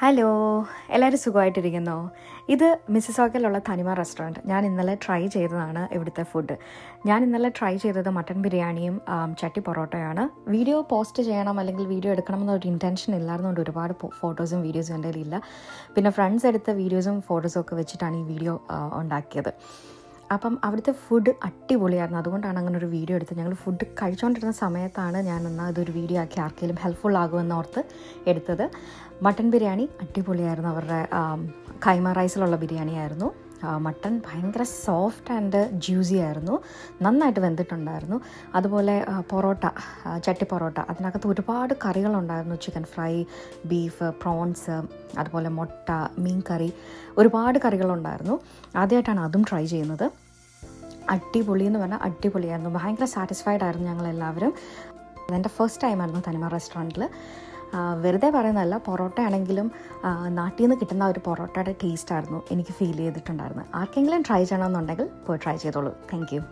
Hello, എല്ലാവരും സുഖമായിട്ടിരിക്കുന്നോ? ഇത് മിസിസോഗയിലുള്ള തനിമ റെസ്റ്റോറൻറ്റ്. ഞാൻ ഇന്നലെ ട്രൈ ചെയ്തതാണ് ഇവിടുത്തെ ഫുഡ്. ഞാൻ ഇന്നലെ ട്രൈ ചെയ്തത് മട്ടൻ ബിരിയാണിയും ചട്ടി പൊറോട്ടയാണ്. വീഡിയോ പോസ്റ്റ് ചെയ്യണം അല്ലെങ്കിൽ വീഡിയോ എടുക്കണം എന്നൊരു ഇൻറ്റൻഷൻ ഇല്ലായിരുന്നുകൊണ്ട് ഒരുപാട് ഫോട്ടോസും വീഡിയോസും എൻ്റെ കയ്യിലില്ല. പിന്നെ ഫ്രണ്ട്സ് എടുത്ത വീഡിയോസും ഫോട്ടോസും ഒക്കെ വെച്ചിട്ടാണ് ഈ വീഡിയോ ഉണ്ടാക്കിയത്. അപ്പം അവിടുത്തെ ഫുഡ് അടിപൊളിയായിരുന്നു. അതുകൊണ്ടാണ് അങ്ങനെ ഒരു വീഡിയോ എടുത്തത്. ഞങ്ങൾ ഫുഡ് കഴിച്ചുകൊണ്ടിരുന്ന സമയത്താണ് ഞാൻ എന്നാൽ ഇതൊരു വീഡിയോ ആക്കി ആർക്കെങ്കിലും ഹെൽപ്ഫുൾ ആകുമെന്നോർത്ത് എടുത്തത്. മട്ടൻ ബിരിയാണി അടിപൊളിയായിരുന്നു. അവരുടെ കൈമ റൈസിലുള്ള ബിരിയാണിയായിരുന്നു. മട്ടൺ ഭയങ്കര സോഫ്റ്റ് ആൻഡ് ജ്യൂസി ആയിരുന്നു, നന്നായിട്ട് വെന്തിട്ടുണ്ടായിരുന്നു. അതുപോലെ പൊറോട്ട, ചട്ടി പൊറോട്ട, അതിനകത്ത് ഒരുപാട് കറികളുണ്ടായിരുന്നു. ചിക്കൻ ഫ്രൈ, ബീഫ്, പ്രോൺസ്, അതുപോലെ മുട്ട, മീൻ കറി, ഒരുപാട് കറികളുണ്ടായിരുന്നു. ആദ്യമായിട്ടാണ് അതും ട്രൈ ചെയ്യുന്നത്. അടിപൊളി എന്ന് പറഞ്ഞാൽ അടിപൊളിയായിരുന്നു. ഭയങ്കര സാറ്റിസ്ഫൈഡ് ആയിരുന്നു ഞങ്ങളെല്ലാവരും. അതെൻ്റെ ഫസ്റ്റ് ടൈമായിരുന്നു തനിമ റെസ്റ്റോറൻറ്റിൽ. വെറുതെ പറയുന്നതല്ല, പൊറോട്ട ആണെങ്കിലും നാട്ടിൽ നിന്ന് കിട്ടുന്ന ഒരു പൊറോട്ടയുടെ ടേസ്റ്റായിരുന്നു എനിക്ക് ഫീൽ ചെയ്തിട്ടുണ്ടായിരുന്നത്. ആർക്കെങ്കിലും ട്രൈ ചെയ്യണമെന്നുണ്ടെങ്കിൽ പോയി ട്രൈ ചെയ്തോളൂ. Thank you.